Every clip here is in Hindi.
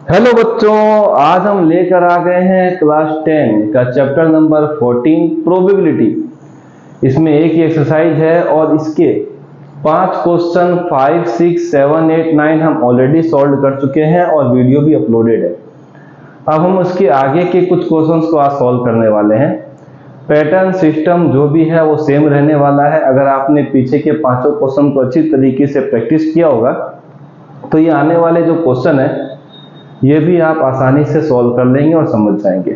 हेलो बच्चों, आज हम लेकर आ गए हैं क्लास 10 का चैप्टर नंबर 14 प्रोबेबिलिटी। इसमें एक ही एक्सरसाइज है और इसके 5 क्वेश्चन 5, 6, 7, 8, 9 हम ऑलरेडी सॉल्व कर चुके हैं और वीडियो भी अपलोडेड है। अब हम उसके आगे के कुछ क्वेश्चंस को आज सॉल्व करने वाले हैं। पैटर्न सिस्टम जो भी है वो सेम रहने वाला है। अगर आपने पीछे के पांचों क्वेश्चन को अच्छी तरीके से प्रैक्टिस किया होगा तो ये आने वाले जो क्वेश्चन है ये भी आप आसानी से सॉल्व कर लेंगे और समझ जाएंगे।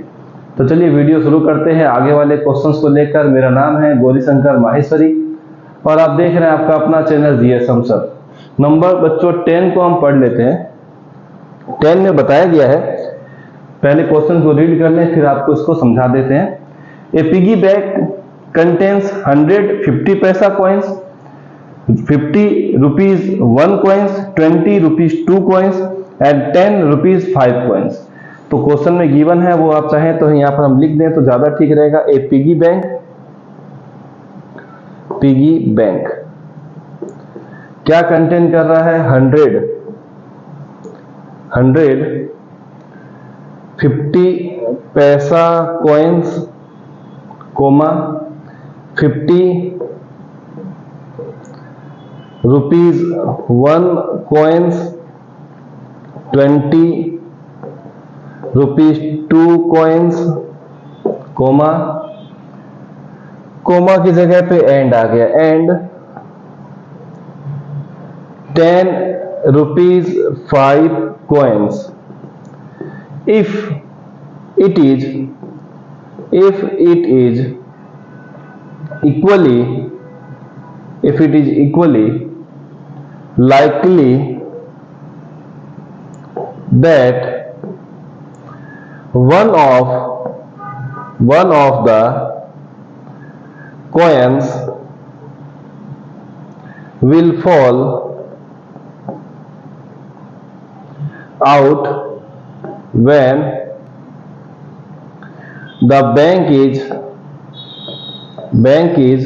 तो चलिए वीडियो शुरू करते हैं आगे वाले क्वेश्चंस को लेकर। मेरा नाम है गौरीशंकर माहेश्वरी और आप देख रहे हैं आपका अपना चैनल जीएसएम सर। नंबर बच्चों 10 को हम पढ़ लेते हैं। 10 में बताया गया है, पहले क्वेश्चन को रीड कर लें फिर आपको इसको समझा देते हैं। ए पिगी बैंक कंटेन्स 100 50 पैसा coins, 50 rupees 1 coins, 20 rupees 2 coins and 10 rupees 5 coins. तो क्वेश्चन में गिवन है, वो आप चाहें तो यहाँ पर हम लिख दें तो ज्यादा ठीक रहेगा। ए पिगी बैंक क्या कंटेन कर रहा है? 100 50 पैसा coins, comma 50 rupees 1 coins, 20 rupees 2 coins, comma की जगह पे एंड आ गया, and 10 rupees 5 coins. If it is equally likely that one of the coins will fall out when the bank is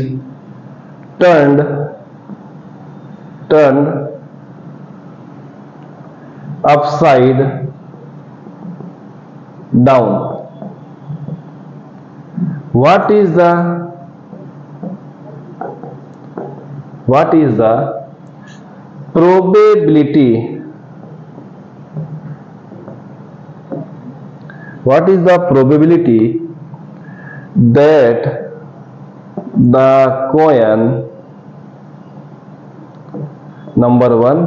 turned upside down. What is the probability that the coin number 1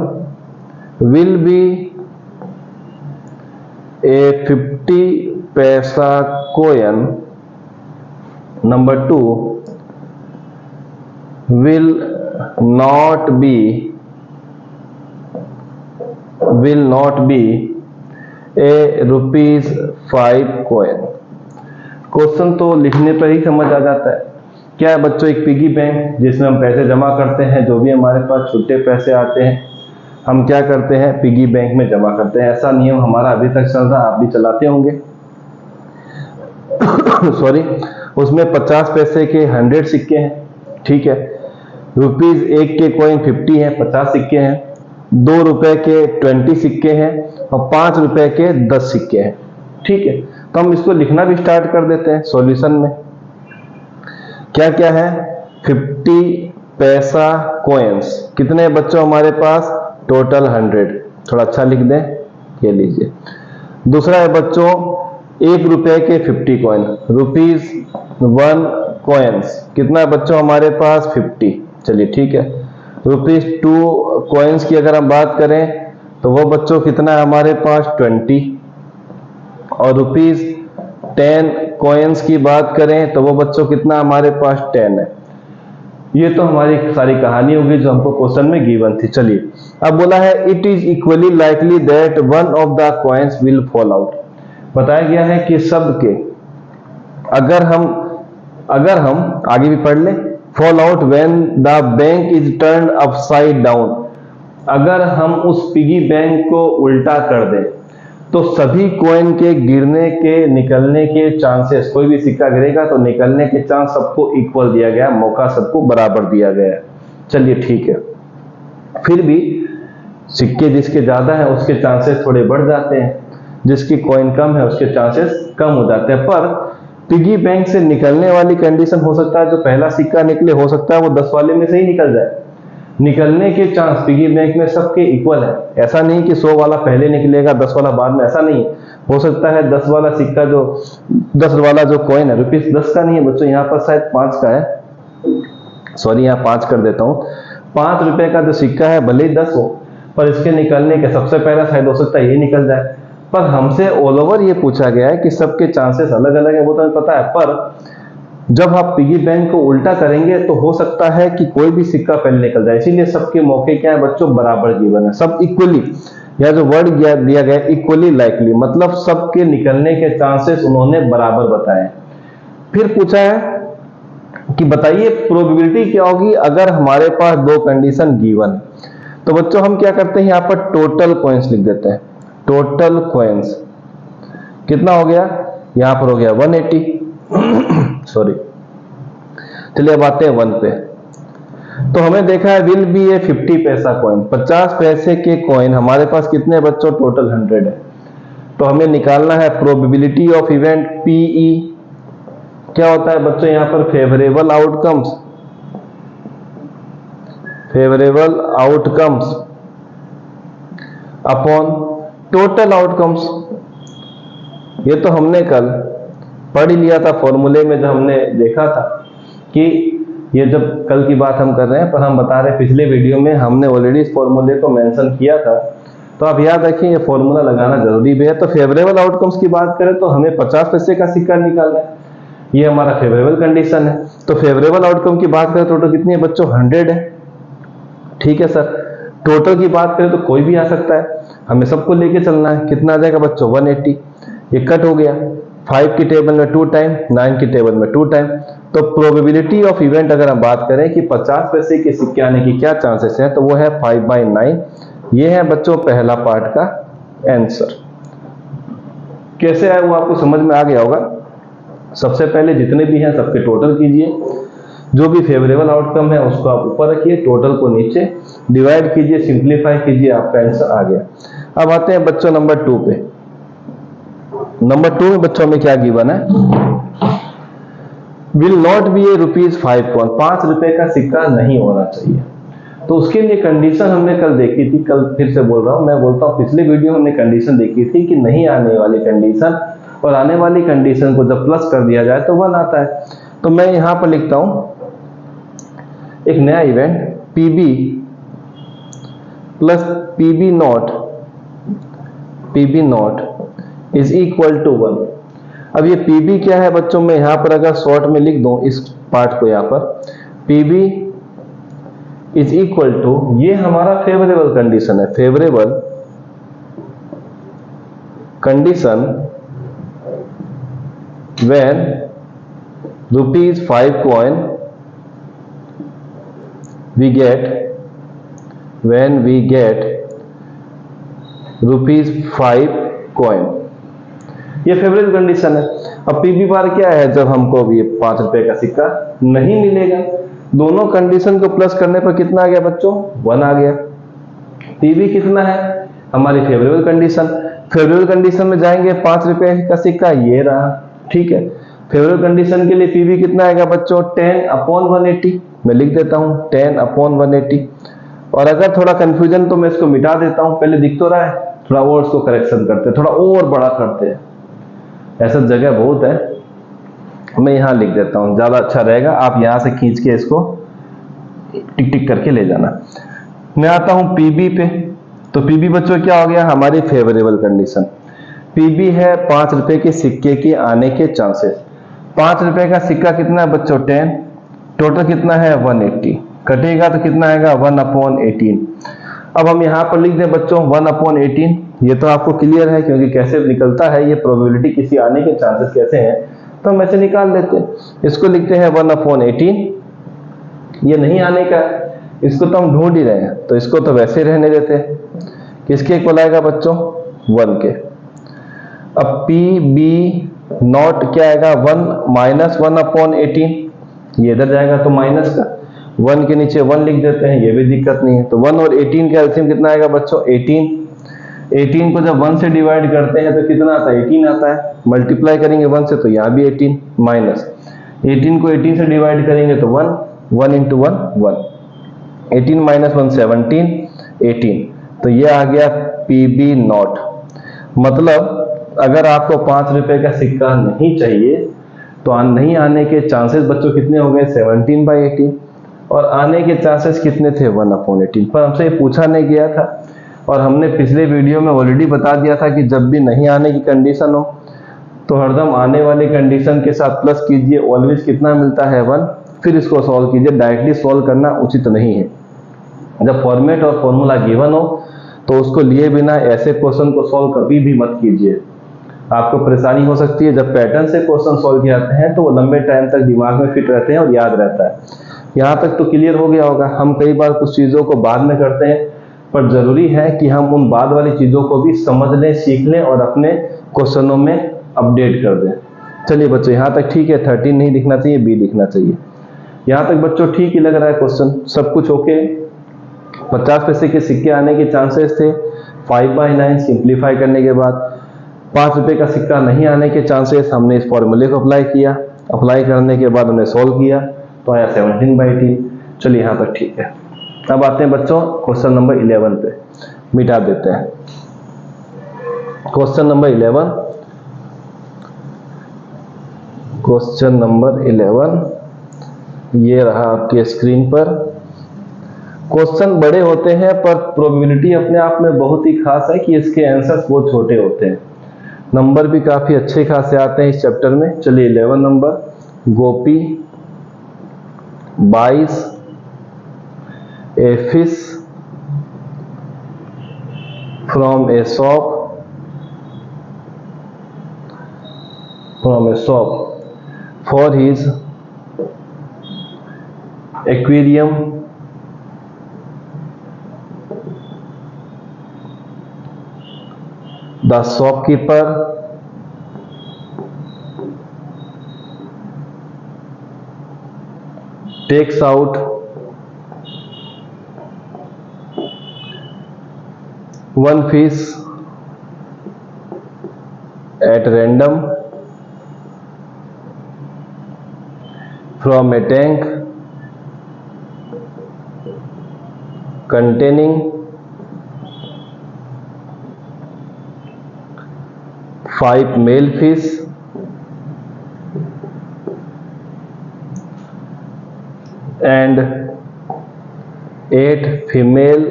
will be a 50 पैसा coin, number 2 will not be a rupees 5 coin। Question तो लिखने पर ही समझ आ जाता है। क्या है बच्चों? एक पिगी बैंक जिसमें हम पैसे जमा करते हैं, जो भी हमारे पास छुट्टे पैसे आते हैं हम क्या करते हैं? पिगी बैंक में जमा करते हैं। ऐसा नियम हमारा अभी तक चल रहा है, आप भी चलाते होंगे। सॉरी, उसमें 50 पैसे के 100 सिक्के हैं, ठीक है। रुपीज 1 के कॉइन 50 है, 50 सिक्के हैं। 2 रुपए के 20 सिक्के हैं और 5 रुपए के 10 सिक्के हैं, ठीक है। तो हम इसको लिखना भी स्टार्ट कर देते हैं सॉल्यूशन में। क्या क्या है? 50 पैसा कॉइन्स, कितने बच्चों हमारे पास? टोटल 100। थोड़ा अच्छा लिख दें, ये लीजिए। दूसरा है बच्चों 1 रुपए के 50 कॉइन, रुपीज 1 कॉइन्स, कितना है बच्चों हमारे पास? 50। चलिए ठीक है। रुपीज 2 कॉइन्स की अगर हम बात करें तो वो बच्चों कितना है हमारे पास? 20। और रुपीज 10 कॉइन्स की बात करें तो वो बच्चों कितना हमारे पास? 10 है। ये तो हमारी सारी कहानी होगी जो हमको क्वेश्चन में गिवन थी। चलिए अब बोला है it is equally likely that one of the coins will fall out. बताया गया है कि सबके अगर हम आगे भी पढ़ लें, fall out when the bank is turned upside down. अगर हम उस पिगी बैंक को उल्टा कर दें तो सभी कॉइन के गिरने के निकलने के चांसेस, कोई भी सिक्का गिरेगा तो निकलने के चांस सबको इक्वल दिया गया, मौका सबको बराबर दिया गया। चलिए ठीक है, फिर भी सिक्के जिसके ज्यादा है उसके चांसेस थोड़े बढ़ जाते हैं। जिसकी कॉइन कम है उसके चांसेस कम हो जाते हैं। पर पिगी बैंक से निकलने वाली कंडीशन हो सकता है जो पहला सिक्का निकले हो सकता है वो 10 वाले में से ही निकल जाए। निकलने के चांस पिगी बैंक में सबके इक्वल है, ऐसा नहीं कि 100 वाला पहले निकलेगा 10 वाला बाद में, ऐसा नहीं। हो सकता है 10 वाला सिक्का जो 10 वाला जो कॉइन है ₹10 का नहीं है बच्चों, यहाँ पर शायद 5 का है, सॉरी यहाँ 5 कर देता हूँ। 5 रुपए का जो सिक्का है भले ही 10 हो, पर इसके निकलने के सबसे पहला शायद हो सकता है ये निकल जाए। पर हमसे ऑल ओवर ये पूछा गया है कि सबके चांसेस अलग अलग है, वो तो हमें पता है। पर जब आप पिगी बैंक को उल्टा करेंगे तो हो सकता है कि कोई भी सिक्का पहले निकल जाए, इसीलिए सबके मौके क्या है बच्चों, बराबर गिवन है, सब इक्वली। या जो वर्ड दिया गया इक्वली लाइकली, मतलब सबके निकलने के चांसेस उन्होंने बराबर बताए। फिर पूछा है कि बताइए प्रोबेबिलिटी क्या होगी अगर हमारे पास दो कंडीशन गिवन। तो बच्चों हम क्या करते हैं, यहाँ पर टोटल कॉइन्स लिख देते हैं। टोटल कॉइन्स कितना हो गया, यहां पर हो गया 180 सॉरी। चलिए अब आते हैं 1 पे। तो हमें देखा है विल बी ए 50 पैसा कॉइन, 50 पैसे के कॉइन हमारे पास कितने बच्चों, टोटल 100 है। तो हमें निकालना है प्रोबेबिलिटी ऑफ इवेंट पीई। क्या होता है बच्चों यहाँ पर, favourable outcomes, favourable outcomes upon total outcomes. ये तो हमने कल पढ़ लिया था फॉर्मूले में, जब हमने देखा था कि ये जब कल की बात हम कर रहे हैं, पर हम बता रहे हैं पिछले वीडियो में हमने ऑलरेडी इस फॉर्मूले को मेंशन किया था। तो आप याद रखें ये फॉर्मूला लगाना जरूरी भी है। तो फेवरेबल आउटकम्स की बात करें तो हमें 50 पैसे का सिक्का निकालना है, ये हमारा फेवरेबल कंडीशन है। तो फेवरेबल आउटकम की बात करें टोटल कितनी है बच्चों, 100 है। ठीक है सर, टोटल की बात करें तो कोई भी आ सकता है, हमें सबको लेके चलना है। कितना आ जाएगा बच्चों, 180। ये कट हो गया, 5 की टेबल में 2 टाइम, 9 की टेबल में 2 टाइम। तो प्रोबेबिलिटी ऑफ इवेंट अगर हम बात करें कि 50 पैसे के सिक्के आने की क्या चांसेस है, तो वो है 5/9। ये है बच्चों पहला पार्ट का आंसर। कैसे आए वो आपको समझ में आ गया होगा। सबसे पहले जितने भी हैं सबके टोटल कीजिए, जो भी फेवरेबल आउटकम है उसको आप ऊपर रखिए, टोटल को नीचे, डिवाइड कीजिए, सिंप्लीफाई कीजिए, आपका आंसर आ गया। अब आते हैं बच्चों नंबर 2 पे। नंबर 2 में बच्चों में क्या गिवन है, will not be A ₹5 coin, 5 रुपए का सिक्का नहीं होना चाहिए। तो उसके लिए कंडीशन हमने कल देखी थी, कल फिर से बोल रहा हूं, मैं बोलता हूं पिछले वीडियो में हमने कंडीशन देखी थी कि नहीं आने वाली कंडीशन और आने वाली कंडीशन को जब प्लस कर दिया जाए तो 1 आता है। तो मैं यहां पर लिखता हूं एक नया event PB plus PB not is equal to 1। अब ये पीबी क्या है बच्चों, में यहां पर अगर शॉर्ट में लिख दूं इस पार्ट को, यहां पर पीबी इज इक्वल टू, ये हमारा फेवरेबल कंडीशन है, favourable condition when ₹5 coin when we get ₹5 coin, ये फेवरेबल कंडीशन है। अब पीबी बार क्या है, जब हमको ये 5 रुपए का सिक्का नहीं मिलेगा। दोनों कंडीशन को प्लस करने पर कितना आ गया बच्चों, 1 आ गया। पीबी कितना है, हमारी फेवरेबल कंडीशन। फेवरेबल कंडीशन में जाएंगे, 5 रुपए का सिक्का ये रहा, ठीक है। फेवरेबल कंडीशन के लिए पीबी कितना आएगा बच्चों, 10/180। मैं लिख देता हूं 10/180। और अगर थोड़ा कंफ्यूजन तो मैं इसको मिटा देता हूं, पहले दिख तो रहा है, थोड़ा और इसको करेक्शन करते हैं, थोड़ा और बड़ा करते हैं, ऐसा जगह बहुत है, मैं यहां लिख देता हूं, ज्यादा अच्छा रहेगा। आप यहां से खींच के इसको टिक टिक करके ले जाना। मैं आता हूं पीबी पे। तो पीबी बच्चों क्या हो गया, हमारी फेवरेबल कंडीशन। पीबी है 5 रुपए के सिक्के के आने के चांसेस। 5 रुपए का सिक्का कितना है बच्चों, 10, टोटल कितना है 180, कटेगा तो कितना आएगा 1/18। अब हम यहां पर लिख दें बच्चों 1/18। ये तो आपको क्लियर है क्योंकि कैसे निकलता है ये प्रोबेबिलिटी, किसी आने के चांसेस कैसे हैं, तो हम ऐसे निकाल लेते हैं। इसको लिखते हैं 1/18। ये नहीं आने का, इसको तो हम ढूंढ ही रहे हैं, तो इसको तो वैसे रहने देते हैं। किसके इक्वल आएगा बच्चों, 1 के। अब पी बी नॉट क्या आएगा, 1 माइनस 1/18, ये इधर जाएगा तो माइनस का, 1 के नीचे 1 लिख देते हैं, ये भी दिक्कत नहीं है। तो 1 और 18 का एलसीएम कितना आएगा बच्चों, 18। 18 को जब 1 से डिवाइड करते हैं तो कितना आता है, 18 आता है। मल्टीप्लाई करेंगे 1 से तो यहाँ भी 18, माइनस 18 को 18 से डिवाइड करेंगे तो 1, 1 इंटू 1 1, 18 माइनस 1 17, 18। तो ये आ गया PB नॉट। मतलब अगर आपको 5 रुपए का सिक्का नहीं चाहिए तो नहीं आने के चांसेस बच्चों कितने हो गए, 17/18, और आने के चांसेस कितने थे, 1/18। पर हमसे ये पूछा नहीं गया था, और हमने पिछले वीडियो में ऑलरेडी बता दिया था कि जब भी नहीं आने की कंडीशन हो तो हरदम आने वाली कंडीशन के साथ प्लस कीजिए, ऑलवेज कितना मिलता है, 1, फिर इसको सॉल्व कीजिए। डायरेक्टली सॉल्व करना उचित नहीं है। जब फॉर्मेट और फॉर्मूला गिवन हो तो उसको लिए बिना ऐसे क्वेश्चन को सॉल्व कभी भी मत कीजिए, आपको परेशानी हो सकती है। जब पैटर्न से क्वेश्चन सॉल्व किए जाते हैं तो वो लंबे टाइम तक दिमाग में फिट रहते हैं और याद रहता है। यहाँ तक तो क्लियर हो गया होगा। हम कई बार कुछ चीज़ों को बाद में करते हैं, पर जरूरी है कि हम उन बाद वाली चीज़ों को भी समझ लें, सीख लें और अपने क्वेश्चनों में अपडेट कर दें। चलिए बच्चों, यहाँ तक ठीक है। 13 नहीं दिखना चाहिए, बी दिखना चाहिए। यहाँ तक बच्चों ठीक ही लग रहा है क्वेश्चन, सब कुछ ओके। 50 पैसे के सिक्के आने के चांसेस थे 5/9, सिंप्लीफाई करने के बाद 5 रुपए का सिक्का नहीं आने के चांसेस, हमने इस फॉर्मूले को अप्लाई किया। अप्लाई करने के बाद हमने सॉल्व किया तो आया 17/18। चलिए यहाँ तक ठीक है। अब आते हैं बच्चों क्वेश्चन नंबर 11 पे, मिटा देते हैं। क्वेश्चन नंबर 11, क्वेश्चन नंबर 11 ये रहा आपके स्क्रीन पर। क्वेश्चन बड़े होते हैं पर प्रोबेबिलिटी अपने आप में बहुत ही खास है कि इसके आंसर्स बहुत छोटे होते हैं। नंबर भी काफी अच्छे खासे आते हैं इस चैप्टर में। चलिए 11 number, Gopi buys a fish from a shop for his aquarium The shopkeeper takes out one fish at random from a tank containing 5 male fish and 8 female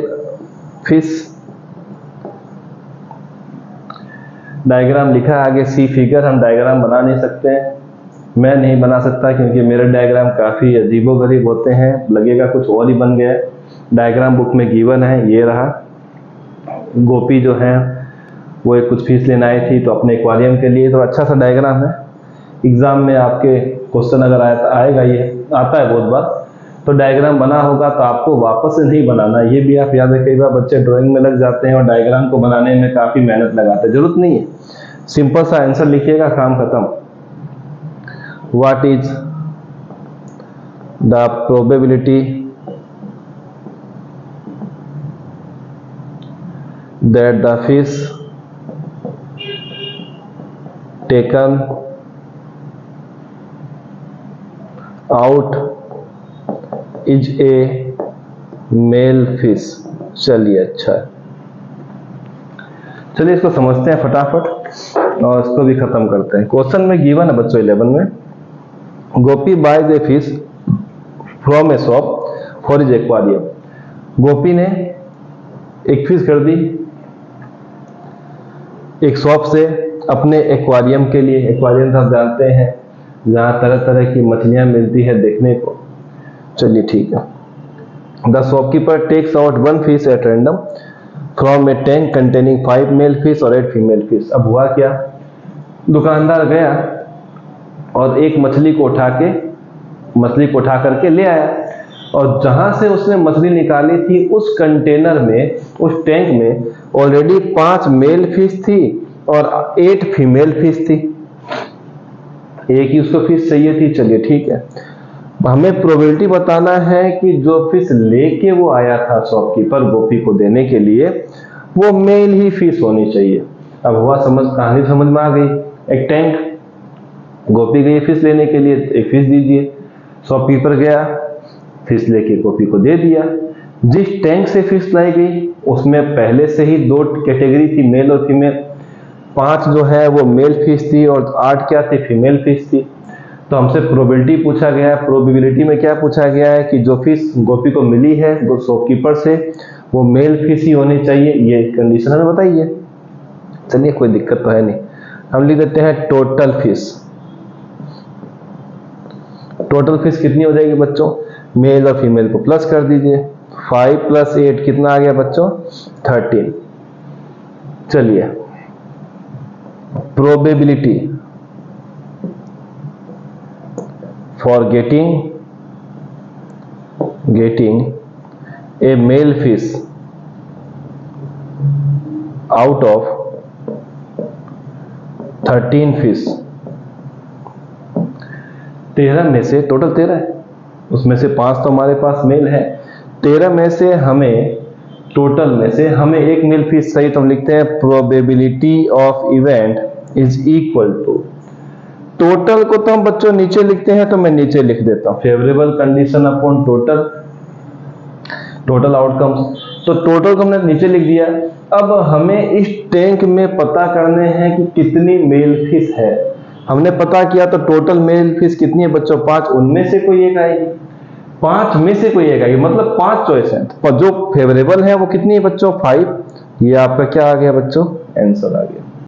fish। Diagram लिखा है आगे सी फिगर। हम डायग्राम बना नहीं सकते हैं, मैं नहीं बना सकता क्योंकि मेरे डायग्राम काफ़ी अजीबोगरीब होते हैं, लगेगा कुछ और ही बन गया। डायग्राम बुक में गिवन है, ये रहा। गोपी जो है वो एक कुछ फीस लेने आई थी तो अपने एक्वेरियम के लिए, तो अच्छा सा डायग्राम है। एग्जाम में आपके क्वेश्चन अगर आएगा, ये आता है बहुत बार, तो डायग्राम बना होगा तो आपको वापस से नहीं बनाना। ये भी आप याद रखिए, कई बार बच्चे ड्राइंग में लग जाते हैं और डायग्राम को बनाने में काफ़ी मेहनत लगाते हैं, जरूरत नहीं है। सिंपल सा आंसर लिखिएगा, काम खत्म। What is the probability that the fish taken out is a male fish। चलिए अच्छा है, चलिए इसको समझते हैं फटाफट और इसको भी खत्म करते हैं। क्वेश्चन में गिवन है बच्चों 11 में, Gopi buys a fish from a shop for his aquarium. Gopi ने एक फिश खरीदी एक शॉप से अपने एक्वेरियम के लिए। एक्वेरियम आप जानते हैं जहाँ तरह तरह की मछलियाँ मिलती है देखने को। चलिए ठीक है। The shopkeeper takes out 1 fish at random from a tank containing 5 male fish और 8 फीमेल फिश। अब हुआ क्या, दुकानदार गया और एक मछली को उठा करके ले आया, और जहां से उसने मछली निकाली थी उस कंटेनर में, उस टैंक में ऑलरेडी 5 मेल फिश थी और 8 फीमेल फिश थी। एक ही उसको फिश चाहिए थी। चलिए ठीक है, हमें प्रोबेबिलिटी बताना है कि जो फिश लेके वो आया था शॉपकीपर गोपी को देने के लिए, वो मेल ही फिश होनी चाहिए। अब हुआ समझ, कहानी समझ में आ गई। एक टैंक, गोपी गई फिश लेने के लिए, एक फिश दीजिए। शॉपकीपर गया, फिश लेके गोपी को दे दिया। जिस टैंक से फिश लाई गई उसमें पहले से ही 2 कैटेगरी थी, मेल और फीमेल। 5 जो है वो मेल फिश थी और 8 क्या थी, फीमेल फिश थी। तो हमसे प्रोबेबिलिटी पूछा गया है। प्रोबेबिलिटी में क्या पूछा गया है कि जो फिश गोपी को मिली है वो शॉपकीपर से, वो मेल फिश ही होनी चाहिए, ये कंडीशन हमें बताइए। चलिए कोई दिक्कत तो है नहीं, हम लिख देते हैं टोटल फिश। टोटल फिश कितनी हो जाएगी बच्चों, मेल और फीमेल को प्लस कर दीजिए। 5 + 8 कितना आ गया बच्चों, 13। चलिए probability for getting a male fish out of 13 fish. 13 में से, टोटल 13 है, उसमें से 5 तो हमारे पास मेल है। 13 में से हमें, टोटल में से हमें एक मेल फिश सही, तो हम लिखते हैं probability of event is equal to, total को तो हम बच्चों नीचे लिखते हैं, तो मैं नीचे लिख देता हूं, favourable condition upon total outcomes. तो टोटल को हमने नीचे लिख दिया। अब हमें इस टैंक में पता करने हैं कि कितनी मेल फिश है। हमने पता किया तो टोटल मेल फिश कितनी है बच्चों, 5। उनमें से कोई एक आएगी, 5 में से कोई एक आएगी, मतलब 5 चॉइस है। तो जो फेवरेबल है वो कितनी है बच्चों, 5। ये आपका क्या आ गया बच्चों, आंसर आ गया।